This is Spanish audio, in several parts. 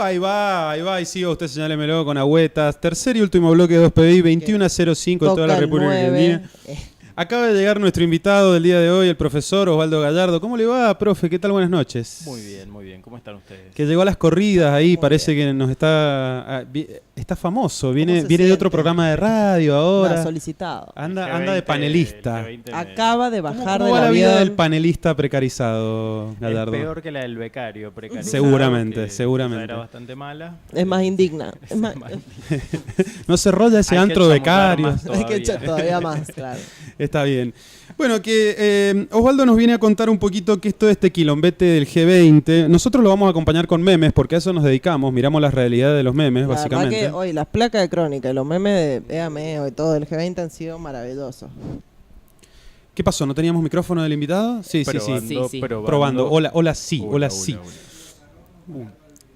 Ahí va, y siga usted, señálemelo con agüetas. Tercer y último bloque de 2PBI, 21:05 en toda la República Argentina. Acaba de llegar nuestro invitado del día de hoy, el profesor Osvaldo Gallardo. ¿Cómo le va, profe? ¿Qué tal? Buenas noches. Muy bien, muy bien. ¿Cómo están ustedes? Que llegó a las corridas ahí, parece que nos está famoso. Viene de otro programa de radio ahora. Está solicitado. Anda de panelista. Acaba de bajar ¿Cómo del va la vida avión. del panelista precarizado, Gallardo? Es peor que la del becario precarizado. Seguramente. Era bastante mala. Es más indigna. No se rolla ese Hay antro que becario. chamullar más Hay que echar todavía más, claro. Está bien. Bueno, que Osvaldo nos viene a contar un poquito qué es todo este quilombete del G20. Nosotros lo vamos a acompañar con memes, porque a eso nos dedicamos. Miramos las realidades de los memes, La básicamente. verdad que hoy las placas de crónica y los memes de EAMEO y todo del G20 han sido maravillosos. ¿Qué pasó? ¿No teníamos micrófono del invitado? Sí. Probando. Hola, sí.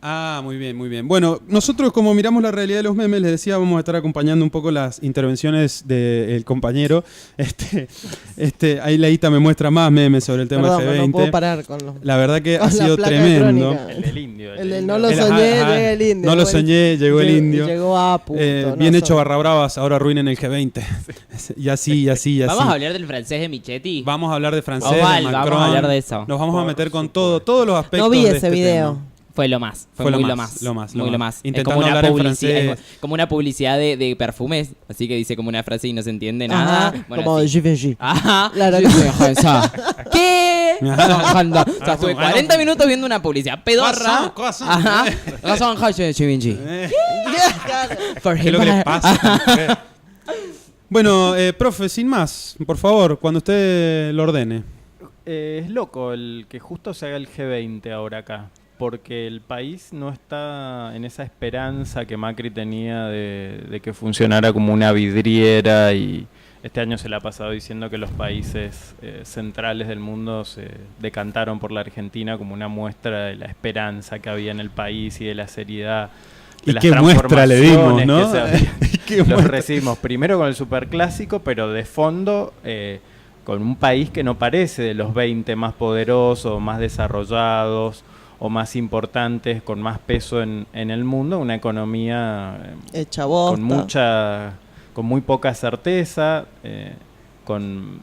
Ah, muy bien. Bueno, nosotros como miramos la realidad de los memes, les decía, vamos a estar acompañando un poco las intervenciones del compañero. Ahí Laíta me muestra más memes sobre el tema del G20. No puedo parar con los... La verdad que con ha sido la placa tremendo. de El del indio. El del no lo soñé, llega el indio. No lo soñé, llegó el indio. Llegó Apu. Bien hecho, barra bravas, ahora arruinen el G20. Y así. ¿Vamos a hablar del francés de Michetti? Vamos a hablar de francés, Oval, de Macron. vamos a hablar de eso. Nos vamos a meter con todos los aspectos. No vi de ese este video. tema. Fue lo más. Fue muy lo más. Es Intentando como una hablar en publicidad, francés. es como una publicidad de perfumes. Así que dice como una frase y no se entiende nada. Ajá, Bueno, como de Givenchy. Ajá. Claro que ¿Qué? O sea, estuve 40 minutos viendo una publicidad pedorra. Ajá. Razón, Givenchy. ¿Qué es lo que le pasa? Bueno, profe, sin más, por favor, cuando usted lo ordene. Es loco el que justo se haga el G20 ahora acá, porque el país no está en esa esperanza que Macri tenía de que funcionara como una vidriera, y este año se le ha pasado diciendo que los países centrales del mundo se decantaron por la Argentina como una muestra de la esperanza que había en el país y de la seriedad. Y qué muestra le dimos, ¿no? Los recibimos primero con el superclásico, pero de fondo... con un país que no parece de los 20 más poderosos, más desarrollados o más importantes, con más peso en el mundo, una economía hecha bosta, con muy poca certeza, con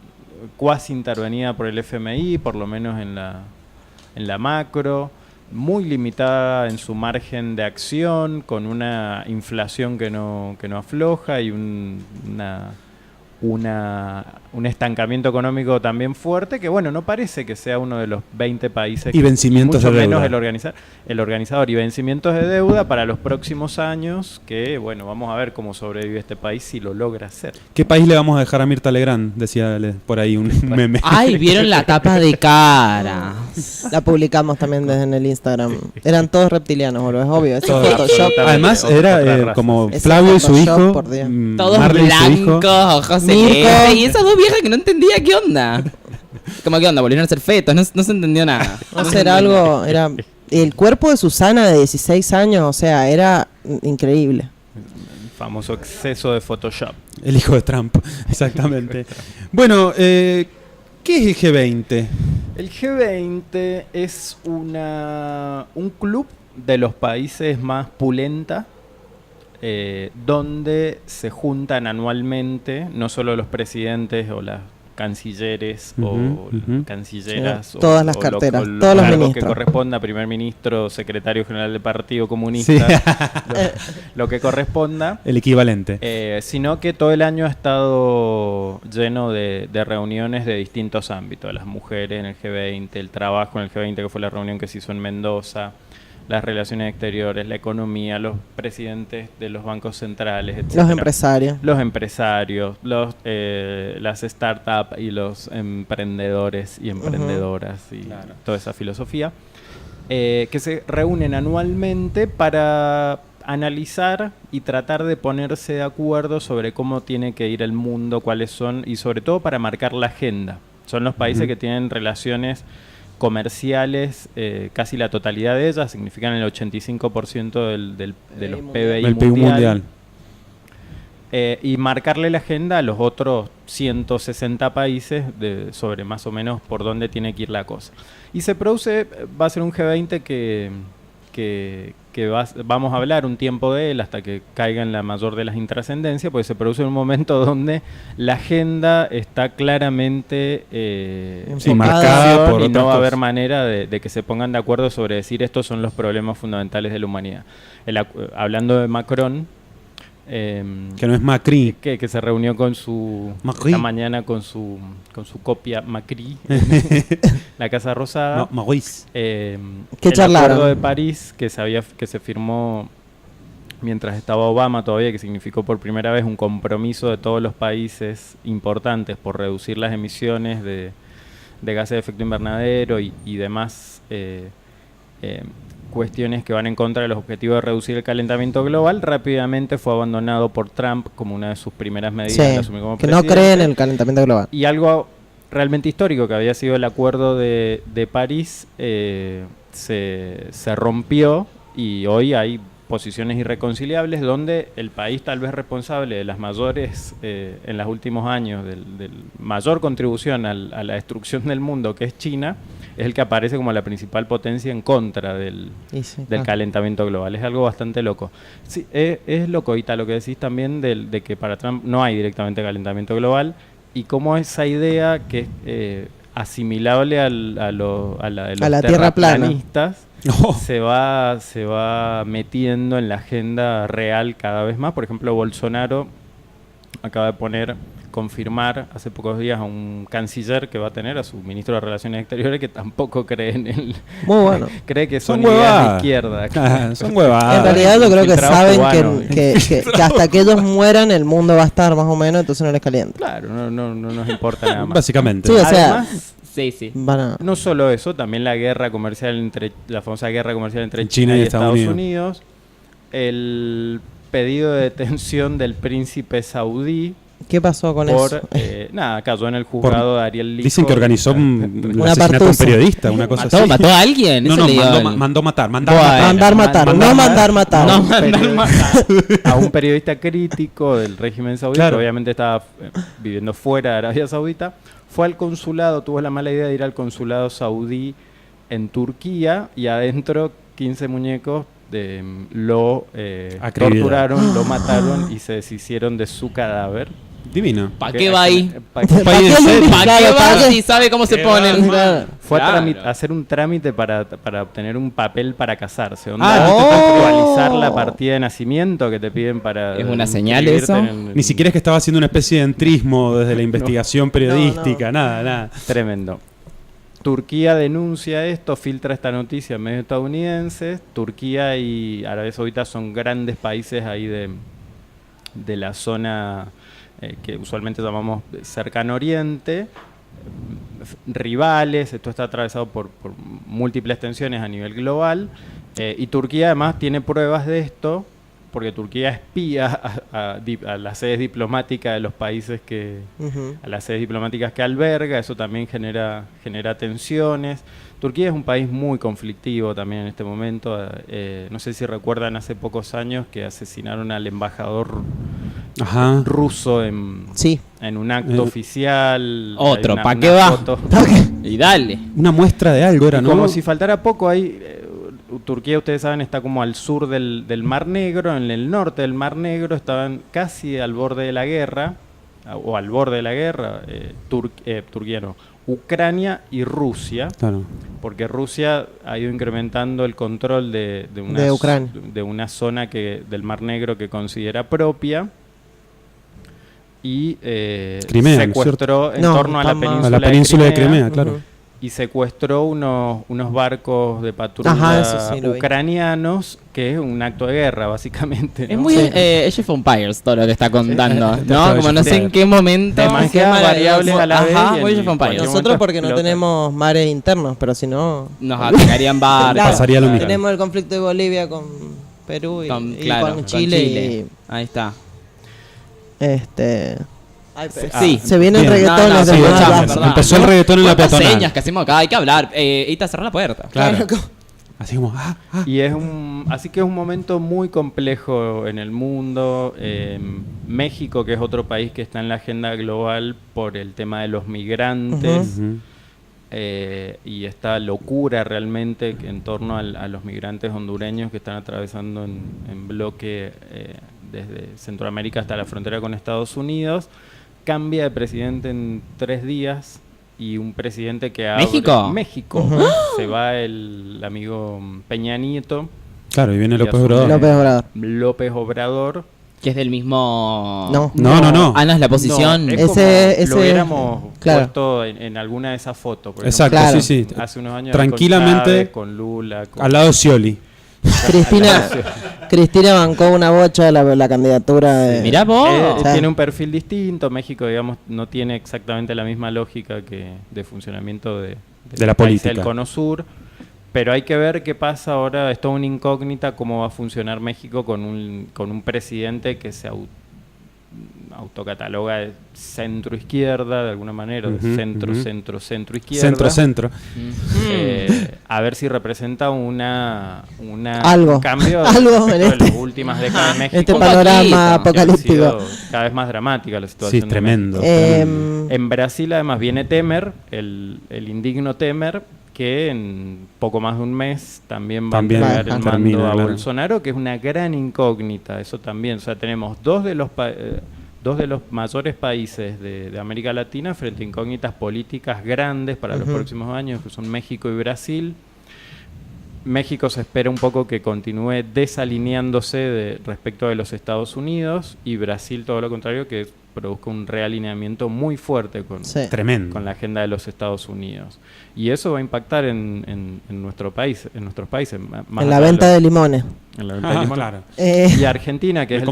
cuasi intervenida por el FMI, por lo menos en la macro, muy limitada en su margen de acción, con una inflación que no afloja y un estancamiento económico también fuerte, que bueno, no parece que sea uno de los 20 países. Y vencimientos mucho de deuda. menos el organizador, y vencimientos de deuda para los próximos años, que bueno, vamos a ver cómo sobrevive este país si lo logra hacer. ¿Qué país le vamos a dejar a Mirta Legrand? Decía por ahí un meme. Ay, ¿vieron la tapa de cara? La publicamos también desde en el Instagram. Eran todos reptilianos, boludo, es obvio. Ese Todo. Photoshop. Además era como Ese Flavio y su Photoshop, hijo, por Dios. Todos Marley y su hijo. blancos, ojos Mirko. celestes. Y esas dos viejas que no entendía qué onda. Como qué onda, volvieron a ser fetos, no se entendió nada. No sé, era algo, era el cuerpo de Susana de 16 años, o sea, era increíble. El famoso exceso de Photoshop. El hijo de Trump, exactamente. Bueno, ¿qué es el G20? El G20 es un club de los países más pulenta, donde se juntan anualmente no solo los presidentes o las cancilleres o cancilleras, sí, todas las carteras, todos los ministros que corresponda, primer ministro, secretario general del Partido Comunista, Sí. lo que corresponda, El equivalente. sino que todo el año ha estado lleno de reuniones de distintos ámbitos: las mujeres en el G20, el trabajo en el G20, que fue la reunión que se hizo en Mendoza, las relaciones exteriores, la economía, los presidentes de los bancos centrales, etc. Los empresarios. Los empresarios, las startups y los emprendedores y emprendedoras y toda esa filosofía, que se reúnen anualmente para analizar y tratar de ponerse de acuerdo sobre cómo tiene que ir el mundo, cuáles son, y sobre todo para marcar la agenda. Son los países que tienen relaciones comerciales, casi la totalidad de ellas, significan el 85% de los PBI El PIB mundial. Y marcarle la agenda a los otros 160 países sobre más o menos por dónde tiene que ir la cosa. Y se produce, va a ser un G20 que vamos a hablar un tiempo de él hasta que caiga en la mayor de las intrascendencias, porque se produce un momento donde la agenda está claramente marcada por y no va a haber cosas. manera de que se pongan de acuerdo sobre decir estos son los problemas fundamentales de la humanidad. Hablando de Macron, que no es Macri. que se reunió con esta mañana con su copia Macri, la Casa Rosada. No, Maurice. ¿Qué el charlaron? Acuerdo de París que se firmó mientras estaba Obama todavía, que significó por primera vez un compromiso de todos los países importantes por reducir las emisiones de gases de efecto invernadero y demás cuestiones que van en contra de los objetivos de reducir el calentamiento global, rápidamente fue abandonado por Trump como una de sus primeras medidas Sí, de asumir como que no presidente. cree en el calentamiento global. Y algo realmente histórico, que había sido el acuerdo de París, se rompió y hoy hay posiciones irreconciliables donde el país tal vez responsable de las mayores, en los últimos años, del mayor contribución a la destrucción del mundo, que es China, es el que aparece como la principal potencia en contra del calentamiento global. Es algo bastante loco. Sí, es loco, Ita, lo que decís también de que para Trump no hay directamente calentamiento global y cómo esa idea que es asimilable a la de los tierra plana. terraplanistas se va metiendo en la agenda real cada vez más. Por ejemplo, Bolsonaro acaba de confirmar hace pocos días a un canciller que va a tener, a su ministro de Relaciones Exteriores, que tampoco cree en él. Muy bueno. Cree que son huevadas. ideas de izquierda. Son huevadas. En realidad yo creo que Infiltrado saben cubano. que hasta que ellos mueran el mundo va a estar más o menos, entonces no les calienta. Claro, no nos importa nada más. Básicamente. Sí, o sea, Además, Sí. van a... no solo eso, también la famosa guerra comercial entre China China y y Estados Estados Unidos, el pedido de detención del príncipe saudí ¿Qué pasó con eso? cayó en el juzgado de Ariel Lijo. Dicen que organizó un Una asesinato de un partusa. periodista, una cosa así. ¿Mató a alguien? No, Eso no, leí mandó, hoy. mandó matar. Mandar matar, no mandar matar. No, mandar matar. A un periodista crítico del régimen saudí, Claro. que obviamente estaba viviendo fuera de Arabia Saudita, fue al consulado, tuvo la mala idea de ir al consulado saudí en Turquía y adentro 15 muñecos lo torturaron, lo mataron y se deshicieron de su cadáver. Divino. ¿Para qué va ahí? ¿Para qué ¿Para qué va ¿Para qué? si sabe cómo se ponen? Fue Claro. a hacer un trámite para obtener un papel para casarse. no. Actualizar la partida de nacimiento que te piden para... ¿Es una señal inscribirte eso? Ni siquiera es que estaba haciendo una especie de entrismo desde la investigación periodística, nada. Tremendo. Turquía denuncia esto, filtra esta noticia en medios estadounidenses. Turquía y Arabia Saudita son grandes países ahí de la zona que usualmente llamamos Cercano Oriente, rivales. Esto está atravesado por múltiples tensiones a nivel global, y Turquía además tiene pruebas de esto porque Turquía espía a las sedes diplomáticas de los países a las sedes diplomáticas que alberga. Eso también genera tensiones. Turquía es un país muy conflictivo también en este momento. No sé si recuerdan hace pocos años que asesinaron al embajador ruso en un acto oficial. Otro, Hay ¿para una qué va? foto. Y dale. Una muestra de algo era, Y ¿no? como si faltara poco, Turquía, ustedes saben, está como al sur del Mar Negro. En el norte del Mar Negro estaban casi al borde de la guerra, o al borde de la guerra, Turquía no, Ucrania y Rusia. Claro. Porque Rusia ha ido incrementando el control de Ucrania. de una zona del Mar Negro que considera propia. Y Crimea, ¿no es secuestró en No, torno a la está A la península de Crimea, claro. y secuestró unos barcos de patrulla Ajá, eso sí lo vi. ucranianos, que es un acto de guerra, básicamente, ¿no? Es muy Sí. Age of Empires todo lo que está contando, Sí. ¿no? Como no sé en qué momento. Demasiadas Qué variables a la vez. Ajá, y muy en Age of Empires. cualquier Nosotros momento porque no explota. tenemos mares internos, pero si no... Nos atacarían barcos. Claro, Pasaría lo mismo. tenemos el conflicto de Bolivia con Perú y con Chile. Ahí está. Sí, se viene el Bien. reggaetón. No, desde sí, el escuchame, Plaza. perdón. Empezó el reggaetón en la ¿Cuántas peatonal. señas que hacemos acá? Hay que hablar. Ita, cerrar la puerta. Claro. Así como, Y así que es un momento muy complejo en el mundo. México, que es otro país que está en la agenda global por el tema de los migrantes. y esta locura realmente en torno a los migrantes hondureños que están atravesando en bloque desde Centroamérica hasta la frontera con Estados Unidos. Cambia de presidente en 3 días y un presidente que abre... ¿México? Se va el amigo Peña Nieto. Claro, y viene López Obrador. López Obrador. Que es del mismo... No. Ah, no, es la posición. No, es lo hubiéramos puesto en alguna de esas fotos. Exacto, claro. sí. Hace unos años tranquilamente con Chávez, con Lula. Al lado de Scioli. Cristina bancó una bocha de la candidatura de... Mirá vos. Tiene un perfil distinto. México, digamos, no tiene exactamente la misma lógica de funcionamiento de la política del Cono Sur. Pero hay que ver qué pasa ahora. Es toda una incógnita cómo va a funcionar México con un presidente que se autocataloga de centro-izquierda, de alguna manera, de centro-izquierda. Centro. A ver si representa un cambio algo en las últimas décadas de México. Este panorama apocalíptico. Cada vez más dramática la situación. Sí, tremendo. En Brasil, además, viene Temer, el indigno Temer, que en poco más de un mes también va a entregar el mando a Bolsonaro, que es una gran incógnita, eso también. O sea, tenemos dos de los mayores países de América Latina frente a incógnitas políticas grandes para los próximos años, que son México y Brasil. México se espera un poco que continúe desalineándose respecto de los Estados Unidos, y Brasil todo lo contrario, que produzca un realineamiento muy fuerte con la agenda de los Estados Unidos. Y eso va a impactar en nuestros países. Más en la venta de limones. En la venta de limones. Claro. Y Argentina, que es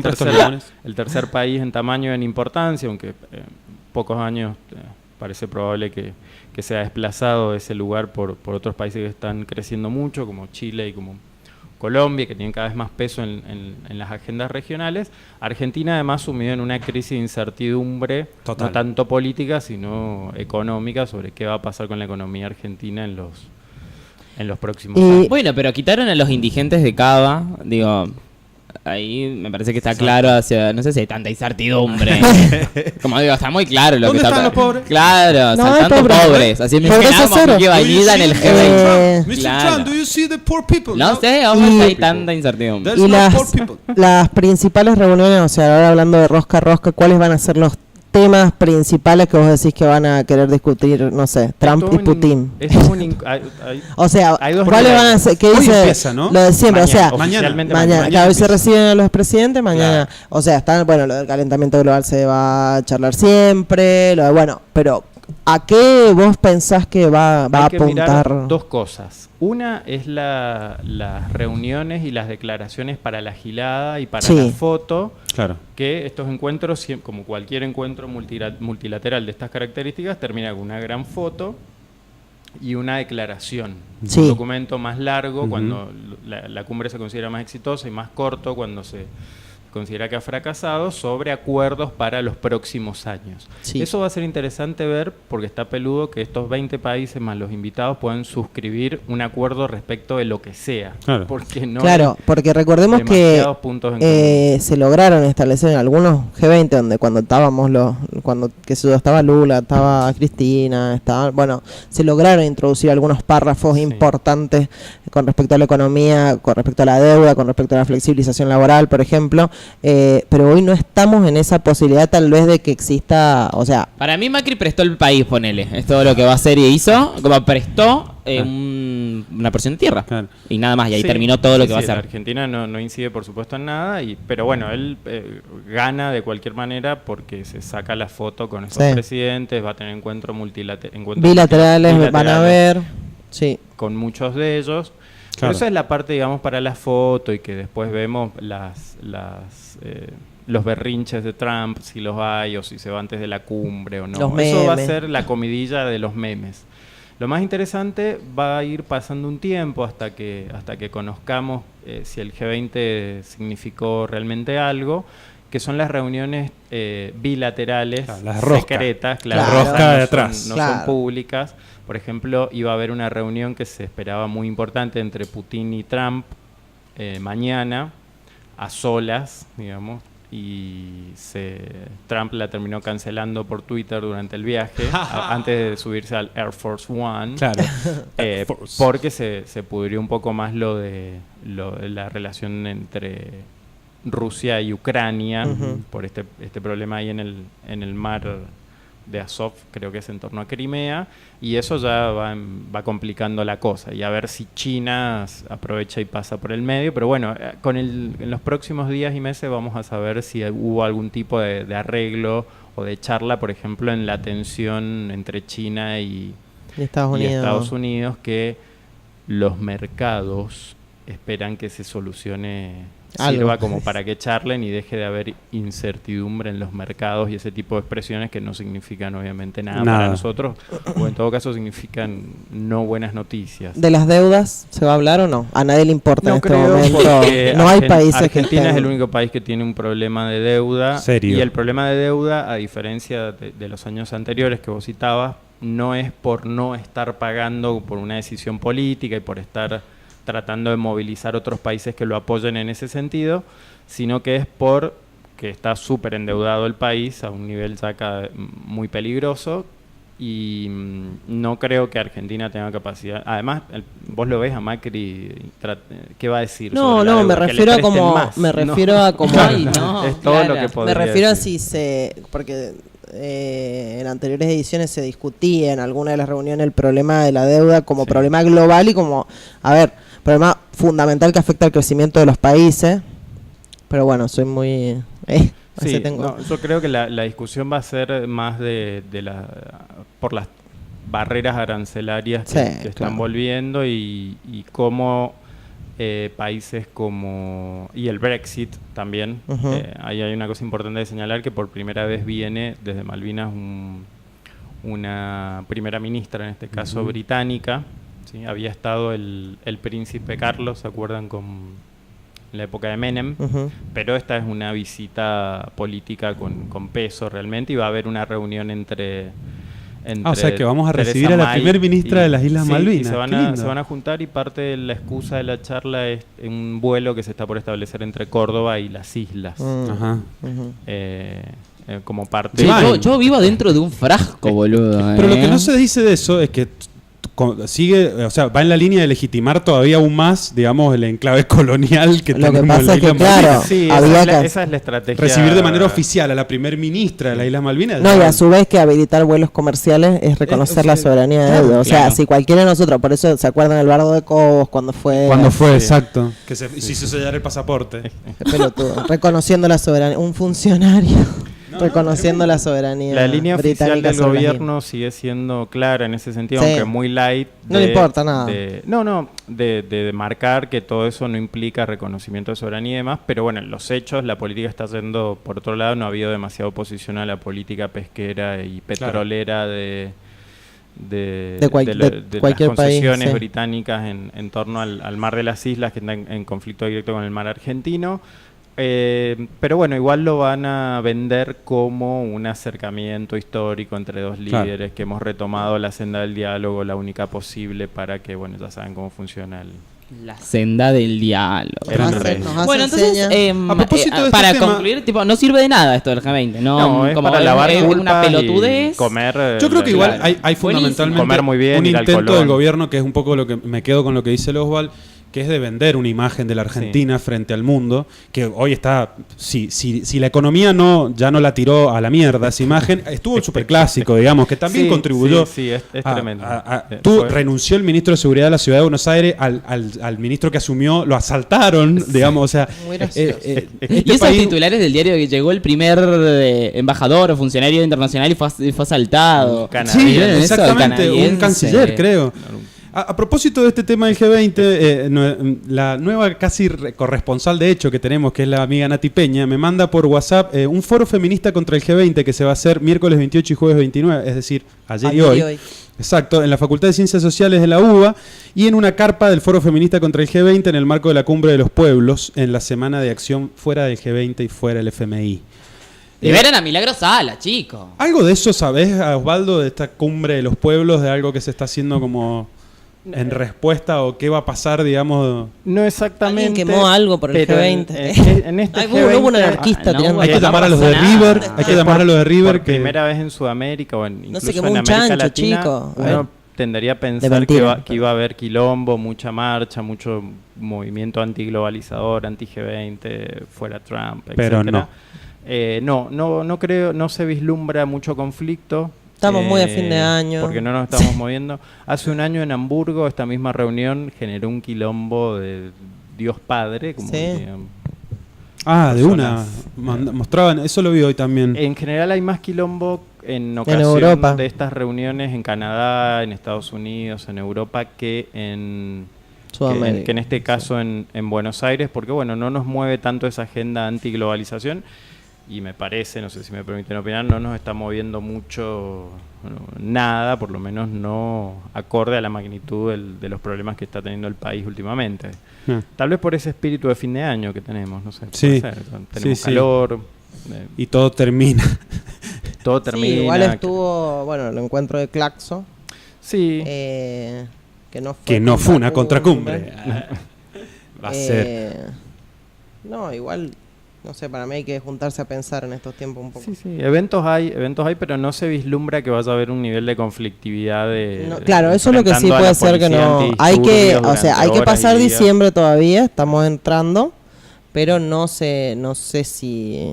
el tercer país en tamaño y en importancia, aunque en pocos años parece probable que sea desplazado ese lugar por otros países que están creciendo mucho, como Chile y como Colombia, que tienen cada vez más peso en las agendas regionales. Argentina, además, sumido en una crisis de incertidumbre, no tanto política, sino económica, sobre qué va a pasar con la economía argentina en los próximos años. Bueno, pero quitaron a los indigentes de Cava, digo... Ahí me parece que está claro hacia... No sé si hay tanta incertidumbre. Como digo, está muy claro lo que está... ¿Dónde están los pobres? Claro, saltando pobres. Así mencionamos que valida en el G20. Mr. Chan, do you see the poor people? No sé, hombre, hay tanta incertidumbre. Y las principales reuniones, o sea, ahora hablando de rosca, ¿cuáles van a ser los temas principales que vos decís que van a querer discutir, no sé, Trump y Putin? O sea, ¿cuáles van a ser? ¿Qué dice? Empieza, ¿no? Lo de siempre, mañana. Claro, hoy se reciben a los presidentes, mañana. Claro. O sea, lo del calentamiento global se va a charlar siempre, pero ¿a qué vos pensás que va a apuntar? Mirar 2 cosas. Una es las reuniones y las declaraciones para la gilada y para la foto. Claro. Que estos encuentros, como cualquier encuentro multilateral de estas características, termina con una gran foto y una declaración. Un documento más largo cuando la cumbre se considera más exitosa, y más corto cuando se considera que ha fracasado, sobre acuerdos para los próximos años. Eso va a ser interesante ver, porque está peludo que estos 20 países más los invitados puedan suscribir un acuerdo respecto de lo que sea. Claro, porque recordemos que se lograron establecer en algunos G20, donde cuando estaba Lula, estaba Cristina, se lograron introducir algunos párrafos importantes con respecto a la economía, con respecto a la deuda, con respecto a la flexibilización laboral, por ejemplo. Pero hoy no estamos en esa posibilidad tal vez de que exista, o sea... Para mí Macri prestó el país, ponele. Es todo lo que va a hacer y hizo, como prestó una porción de tierra. Claro. Y nada más, y ahí terminó todo lo que va a hacer. Argentina no incide, por supuesto, en nada, pero bueno, él gana de cualquier manera porque se saca la foto con esos presidentes, va a tener encuentros bilaterales, van a haber, con muchos de ellos. Pero esa es la parte, digamos, para la foto, y que después vemos los berrinches de Trump, si los hay, o si se va antes de la cumbre o no. Eso va a ser la comidilla de los memes. Lo más interesante, va a ir pasando un tiempo hasta que conozcamos si el G20 significó realmente algo, que son las reuniones bilaterales, secretas, la rosca de atrás. No son públicas. Por ejemplo, iba a haber una reunión que se esperaba muy importante entre Putin y Trump mañana, a solas, digamos, Trump la terminó cancelando por Twitter durante el viaje, antes de subirse al Air Force One. Claro. Porque se pudrió un poco más lo de la relación entre Rusia y Ucrania, por este problema ahí en el mar de Azov, creo que es en torno a Crimea, y eso ya va complicando la cosa, y a ver si China aprovecha y pasa por el medio, pero bueno, en los próximos días y meses vamos a saber si hubo algún tipo de arreglo o de charla, por ejemplo, en la tensión entre China y Estados Unidos, que los mercados esperan que se solucione, sirva como para que charlen y deje de haber incertidumbre en los mercados y ese tipo de expresiones que no significan obviamente nada para nosotros, o en todo caso significan no buenas noticias. ¿De las deudas se va a hablar o no? A nadie le importa en este momento. No hay países Argentina es el único país que tiene un problema de deuda. ¿Serio? Y el problema de deuda, a diferencia de los años anteriores que vos citabas, no es por no estar pagando por una decisión política y por estar tratando de movilizar otros países que lo apoyen en ese sentido, sino que es porque está súper endeudado el país a un nivel ya muy peligroso, y no creo que Argentina tenga capacidad. Además, vos lo ves a Macri, ¿qué va a decir? No, me refiero a como Ay, no, es todo lo que podría me refiero decir. porque en anteriores ediciones se discutía en alguna de las reuniones el problema de la deuda como problema global y como, problema fundamental que afecta al crecimiento de los países. Pero bueno, soy muy... yo creo que la discusión va a ser más por las barreras arancelarias que están volviendo y cómo países como... Y el Brexit también. Ahí hay una cosa importante de señalar, que por primera vez viene desde Malvinas una primera ministra, en este caso británica. ¿Sí? Había estado el príncipe Carlos, ¿se acuerdan? En la época de Menem, pero esta es una visita política con peso realmente, y va a haber una reunión entre o sea que vamos a recibir a la primer ministra de las Islas Malvinas. Se van a juntar, y parte de la excusa de la charla es un vuelo que se está por establecer entre Córdoba y las islas. Como parte yo vivo dentro de un frasco, boludo. Pero lo que no se dice de eso es que va en la línea de legitimar todavía aún más, digamos, el enclave colonial que tenemos en la Isla Malvinas. Esa es la estrategia. Recibir de manera oficial a la primer ministra de las Islas Malvinas. No, y a su vez que habilitar vuelos comerciales es reconocer la soberanía de ellos. O sea, si cualquiera de nosotros, por eso se acuerdan del Bardo de Cobos cuando fue, exacto, que se hizo sellar el pasaporte. Pelotudo, reconociendo la soberanía, un funcionario. Reconociendo la soberanía. La línea oficial del gobierno sigue siendo clara en ese sentido, aunque muy light. No le importa nada. De marcar que todo eso no implica reconocimiento de soberanía y demás, pero bueno, en los hechos la política está yendo por otro lado. No ha habido demasiada oposición a la política pesquera y petrolera de cualquier las concesiones país, británicas en torno al mar de las islas, que están en conflicto directo con el mar argentino. Pero bueno, igual lo van a vender como un acercamiento histórico entre dos líderes, que hemos retomado la senda del diálogo, la única posible para que, bueno, ya saben cómo funciona la senda del diálogo. Bueno, entonces, a propósito de para concluir, no sirve de nada esto del G20, ¿no? Es como para lavar una pelotudez. Comer. Yo creo que igual hay fundamentalmente comer muy bien, un intento del gobierno, que es un poco lo que me quedo con lo que dice el Oswald, que es de vender una imagen de la Argentina frente al mundo, que hoy está, si la economía ya no la tiró a la mierda esa imagen, estuvo el superclásico, digamos, que también contribuyó. Es tremendo. Renunció el ministro de Seguridad de la Ciudad de Buenos Aires, al ministro que asumió, lo asaltaron, digamos, o sea... y esos titulares del diario, que llegó el primer embajador o funcionario internacional y fue asaltado. Exactamente, un canciller, creo. A propósito de este tema del G20, la nueva casi corresponsal de hecho que tenemos, que es la amiga Nati Peña, me manda por WhatsApp un foro feminista contra el G20 que se va a hacer miércoles 28 y jueves 29, es decir, ayer y hoy. Exacto, en la Facultad de Ciencias Sociales de la UBA y en una carpa del Foro Feminista contra el G20 en el marco de la Cumbre de los Pueblos, en la semana de acción fuera del G20 y fuera del FMI. Liberen a Milagro Sala, chicos. ¿Algo de eso sabés, Osvaldo, de esta Cumbre de los Pueblos, de algo que se está haciendo como en respuesta o qué va a pasar, digamos. No exactamente. Alguien quemó algo por el G20. En este G20 hubo un anarquista tirando. Hay que llamar a los de River. Hay que llamar a los de River. Por primera vez en Sudamérica o incluso se quemó en un América chancho, Latina, chico. uno tendería a pensar que iba a haber quilombo, mucha marcha, mucho movimiento antiglobalizador, anti-G20, fuera Trump, etc. Pero no creo, no se vislumbra mucho conflicto. Estamos muy a fin de año. Porque no nos estamos moviendo. Hace un año en Hamburgo, esta misma reunión generó un quilombo de Dios Padre. Como de una. Mostraban, eso lo vi hoy también. En general hay más quilombo en ocasión Europa. de estas reuniones en Canadá, en Estados Unidos, en Europa, que en Sudamérica. que en este caso en Buenos Aires, porque bueno, no nos mueve tanto esa agenda antiglobalización. Y me parece, no sé si me permiten opinar, no nos está moviendo mucho nada, por lo menos no acorde a la magnitud de los problemas que está teniendo el país últimamente. Tal vez por ese espíritu de fin de año que tenemos, no sé. Sí. Puede ser. Tenemos calor. Y todo termina. Todo termina. Sí, igual estuvo, el encuentro de Claxo. Sí. Que no fue una contracumbre. Va a ser. No, igual... No sé, para mí hay que juntarse a pensar en estos tiempos un poco. Sí, eventos hay, pero no se vislumbra que vaya a haber un nivel de conflictividad claro, eso es lo que sí puede ser que no. Hay que pasar diciembre todavía, estamos entrando, pero no sé si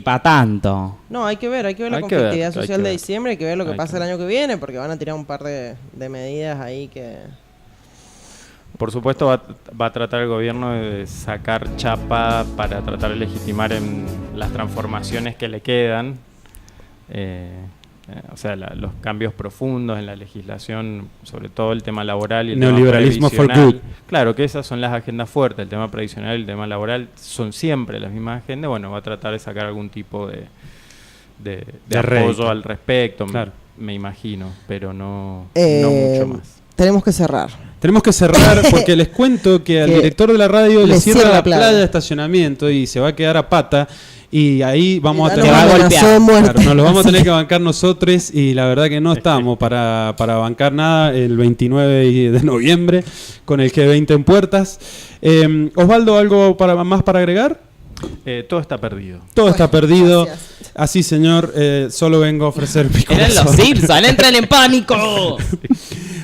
para tanto. No, hay que ver la conflictividad social de diciembre, hay que ver lo que pasa el año que viene, porque van a tirar un par de medidas ahí que... Por supuesto va a tratar el gobierno de sacar chapa para tratar de legitimar en las transformaciones que le quedan, los cambios profundos en la legislación, sobre todo el tema laboral y el neoliberalismo tema for good. Claro que esas son las agendas fuertes, el tema previsional y el tema laboral son siempre las mismas agendas. Bueno, va a tratar de sacar algún tipo de apoyo al respecto, claro. me imagino, pero no mucho más. Tenemos que cerrar porque les cuento que al director de la radio le cierra la playa de estacionamiento y se va a quedar a pata. Y ahí vamos a tener nos lo vamos a tener que bancar nosotros y la verdad que no estamos para bancar nada el 29 de noviembre con el G20 en puertas. Osvaldo, ¿algo más para agregar? Todo está perdido. Todo está perdido. Gracias. Así, señor, solo vengo a ofrecer mi corazón. Eran los Simpson, entran en pánico.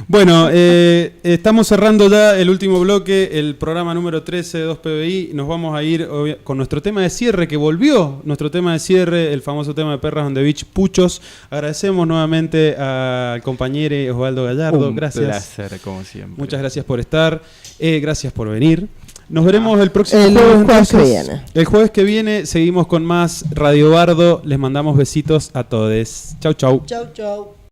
Bueno, estamos cerrando ya el último bloque, el programa número 13 de 2PBI. Nos vamos a ir con nuestro tema de cierre, que volvió nuestro tema de cierre, el famoso tema de Perras on the Beach, Puchos. Agradecemos nuevamente al compañero Osvaldo Gallardo. Gracias. Un placer, como siempre. Muchas gracias por estar. Gracias por venir. Nos veremos el próximo jueves que viene. El jueves que viene seguimos con más Radio Bardo. Les mandamos besitos a todos. Chau, chau. Chau, chau.